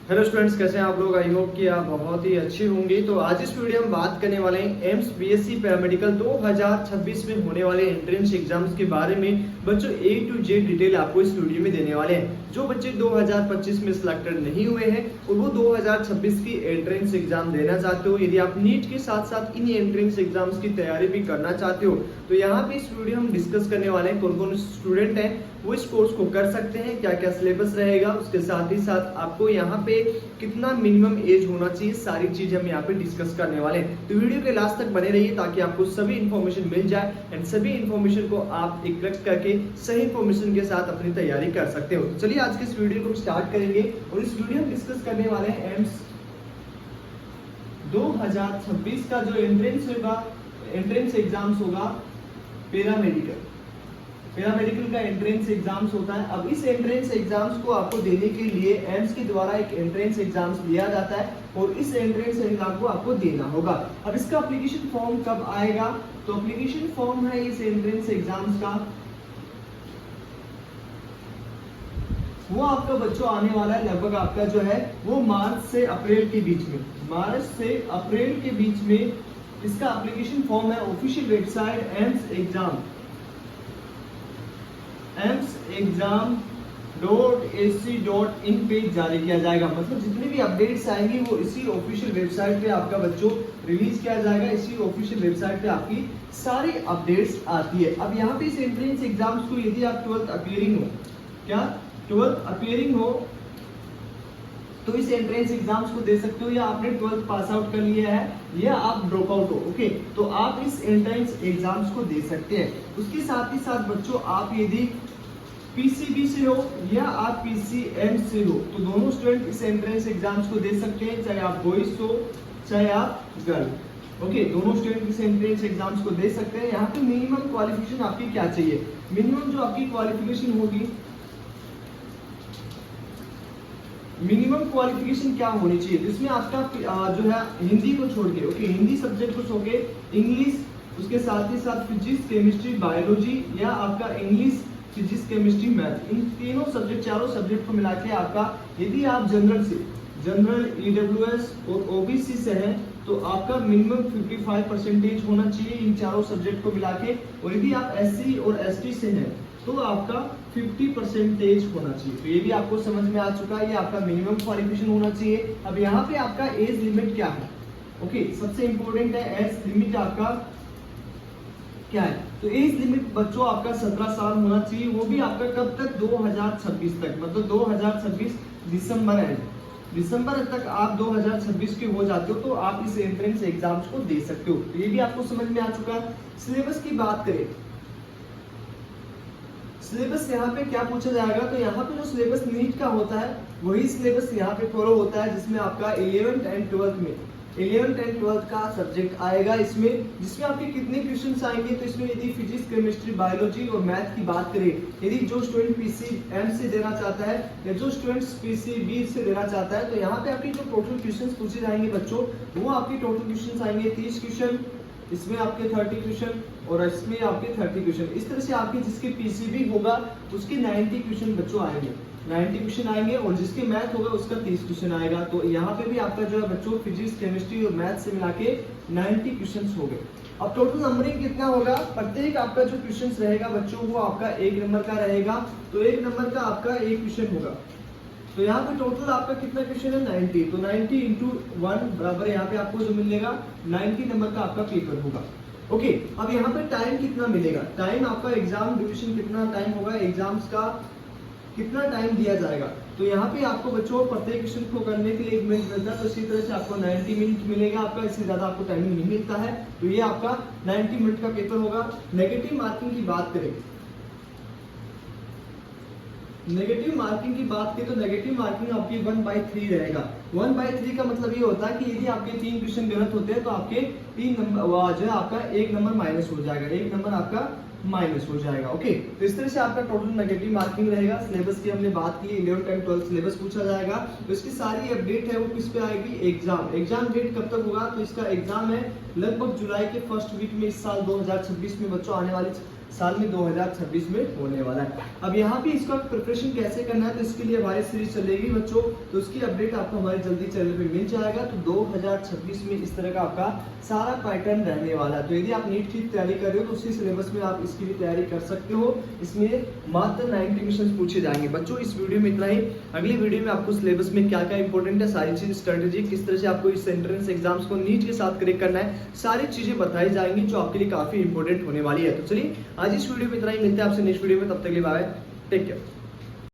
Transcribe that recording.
Hello students, कैसे हैं आप लोग। आई होप कि आप बहुत ही अच्छे होंगे। तो आज इस वीडियो में बात करने वाले हैं एम्स बीएससी पैरामेडिकल 2026 में होने वाले एंट्रेंस एग्जाम्स के बारे में। बच्चों ए टू जेड डिटेल आपको इस वीडियो में देने वाले हैं। जो बच्चे 2025 में सिलेक्टेड नहीं हुए हैं और वो 2026 की एंट्रेंस एग्जाम देना चाहते हो, यदि आप नीट के साथ साथ इन एंट्रेंस एग्जाम्स की तैयारी भी करना चाहते हो, तो यहाँ पे इस वीडियो हम डिस्कस करने वाले हैं कौन कौन स्टूडेंट हैं वो इस कोर्स को कर सकते हैं, क्या क्या सिलेबस रहेगा, उसके साथ ही साथ आपको यहाँ पे कितना मिनिमम एज होना चाहिए, सारी चीजें हम यहाँ पे डिस्कस करने वाले हैं। तो वीडियो के लास्ट तक बने रहिए ताकि आपको सभी इन्फॉर्मेशन मिल जाए एंड सभी इन्फॉर्मेशन को आप इकट्ठा करके सही इन्फॉर्मेशन के साथ अपनी तैयारी कर सकते हो। तो चलिए आज के इस वीडियो को स्टार्ट करेंगे और इस वीडियो में डिस्कस करने वाले हैं एम्स 2026 का जो एंट्रेंस एग्जाम्स होगा पैरामेडिकल का एंट्रेंस एग्जाम्स होता है। अब इस एंट्रेंस एग्जाम्स को आपको देने के लिए एम्स के द्वारा एक एंट्रेंस एग्जाम्स लिया जाता है और इस एंट्रेंस एग्जाम को आपको देना होगा। अब इसका एप्लीकेशन फॉर्म कब आएगा, तो एप्लीकेशन फॉर्म है इस एंट्रेंस एग्जाम्स का, वो आपका बच्चों आने वाला है लगभग आपका जो है वो मार्च से अप्रैल के बीच में इसका एप्लीकेशन फॉर्म है। ऑफिशियल वेबसाइट emsexam.ac.in पे जारी किया जाएगा। मतलब जितनी भी अपडेट्स आएंगी वो इसी ऑफिशियल वेबसाइट पे आपका बच्चों रिलीज किया जाएगा। इसी ऑफिशियल वेबसाइट पे आपकी सारी अपडेट्स आती है। अब यहाँ पे इस एंट्रेंस एग्जाम्स को यदि आप 12th अपीयरिंग हो तो इस एंट्रेंस एग्जाम्स को दे सकते हो, या आपने 12th पास आउट कर लिया है या आप ड्रॉप आउट हो, ओके, तो आप इस एंट्रेंस एग्जाम्स को दे सकते हैं। उसके साथ ही साथ बच्चों आप यदि पीसीबी से हो या आप पीसीएम से हो तो दोनों स्टूडेंट इस एंट्रेंस एग्जाम्स को दे सकते हैं, चाहे आप बॉयज हो चाहे आप गर्ल, ओके, दोनों स्टूडेंट इस एंट्रेंस एग्जाम्स को दे सकते हैं। यहाँ पे मिनिमम क्वालिफिकेशन आपकी क्या चाहिए, मिनिमम जो आपकी क्वालिफिकेशन होगी, मिनिमम क्वालिफिकेशन क्या होनी चाहिए, जिसमें आपका जो है हिंदी को छोड़ के, ओके, हिंदी सब्जेक्ट को छोड़ के इंग्लिश, उसके साथ ही साथ फिजिक्स केमिस्ट्री बायोलॉजी, या आपका इंग्लिश फिजिक्स केमिस्ट्री मैथ, इन तीनों सब्जेक्ट चारों सब्जेक्ट को मिला के आपका, यदि आप जनरल ईडब्ल्यूएस और ओबीसी से हैं तो आपका मिनिमम 55% होना चाहिए इन चारों सब्जेक्ट को मिला के, और यदि आप एससी और एसटी से हैं तो आपका 50% होना चाहिए। तो ये भी आपको समझ में आ चुका है, ये आपका मिनिमम क्वालिफिकेशन होना चाहिए। अब यहाँ पे आपका एज लिमिट क्या है, ओके, सबसे इंपॉर्टेंट है एज लिमिट आपका क्या है। तो एज लिमिट बच्चों आपका 17 साल होना चाहिए, वो भी आपका कब तक, 2026 तक, मतलब 2026 दिसंबर तक आप 2026 के हो जाते हो तो आप इस एंट्रेंस एग्जाम्स को दे सकते हो। तो ये भी आपको समझ में आ चुका है। सिलेबस की बात करें, सिलेबस यहाँ पे क्या पूछा जाएगा, तो यहाँ पे जो सिलेबस नीट का होता है वही सिलेबस यहाँ पे फॉलो होता है, जिसमें आपका 11th एंड 12th का सब्जेक्ट आएगा इसमें, जिसमें आपके कितने क्वेश्चंस आएंगे, तो इसमें यदि फिजिक्स केमिस्ट्री बायोलॉजी और मैथ की बात करें, यदि जो स्टूडेंट पीसीएम से देना चाहता है या जो स्टूडेंट्स पीसीबी से देना चाहता है, तो यहाँ पे आपकी जो टोटल क्वेश्चंस पूछे जाएंगे बच्चों, वो आपके टोटल क्वेश्चंस आएंगे 30 क्वेश्चन, इसमें आपके 30 क्वेश्चन और इसमें आपके 30 क्वेश्चन। इस तरह से आपके जिसके पीसीबी होगा उसके 90 क्वेश्चन बच्चों आएंगे, 90 क्वेश्चन आएंगे, और जिसके मैथ होगा उसका 30 क्वेश्चन आएगा। तो यहाँ पे भी आपका जो है बच्चों फिजिक्स केमिस्ट्री और मैथ से मिला के 90 क्वेश्चन हो गए। अब टोटल नंबरिंग कितना होगा, प्रत्येक आपका जो क्वेश्चन रहेगा बच्चों वो आपका 1 नंबर का रहेगा, तो 1 नंबर का आपका 1 क्वेश्चन होगा। तो यहाँ पे टोटल आपका कितना क्वेश्चन है, 90, तो 90 इंटू 1 बराबर यहाँ पे आपको जो मिलेगा 90 नंबर का आपका पेपर होगा, ओके। अब यहाँ पे टाइम कितना मिलेगा, टाइम आपका एग्जाम ड्यूरेशन कितना टाइम होगा, एग्जाम्स का कितना टाइम दिया जाएगा, तो यहाँ पे आपको बच्चों प्रत्येक क्वेश्चन को करने के लिए 1 मिनट मिलता है, तो इसी तरह से आपको 90 मिनट मिलेगा आपका, इससे ज्यादा आपको टाइमिंग नहीं मिलता है। तो ये आपका 90 मिनट का पेपर होगा। नेगेटिव मार्किंग की बात करें, नेगेटिव मार्किंग की बात करें तो नेगेटिव मार्किंग आपकी 1/3 रहेगा। 1/3 का मतलब ये होता है कि यदि आपके 3 क्वेश्चन गलत होते हैं तो आपके 3 नंबर जो है आपका 1 नंबर माइनस हो जाएगा, 1 नंबर आपका माइनस हो जाएगा, ओके। तो इस तरह से आपका टोटल नेगेटिव मार्किंग रहेगा। सिलेबस की हमने बात की, 11th एंड 12th सिलेबस पूछा जाएगा, तो इसकी सारी अपडेट है वो किस पे आएगी, एग्जाम डेट कब तक होगा, तो इसका एग्जाम है लगभग जुलाई के फर्स्ट वीक में इस साल 2026 में बच्चों आने वाली साल में 2026 में होने वाला है। अब यहाँ पे इसका प्रिपरेशन कैसे करना है, तो इसके लिए हमारी सीरीज चलेगी बच्चों, तो उसकी अपडेट आपको हमारे जल्दी चैनल पे मिल जाएगा। तो 2026 में इस तरह का आपका सारा पैटर्न रहने वाला है। तो यदि आप नीट की तैयारी कर रहे हो तो उसी सिलेबस में आप इसकी भी तैयारी कर सकते हो। इसमें मात्र 90 क्वेश्चन पूछे जाएंगे बच्चों। इस वीडियो में इतना ही। अगली वीडियो में आपको सिलेबस में क्या क्या इंपॉर्टेंट है, सारी चीज स्ट्रेटेजी, किस तरह से आपको इस एंट्रेंस एग्जाम्स को नीट के साथ क्रैक करना है, सारी चीजें बताई जाएंगी जो आपके लिए काफी इंपॉर्टेंट होने वाली है। तो चलिए आज इस वीडियो में इतना ही, मिलते हैं आपसे नेक्स्ट वीडियो में, तब तक के लिए बाय, टेक केयर।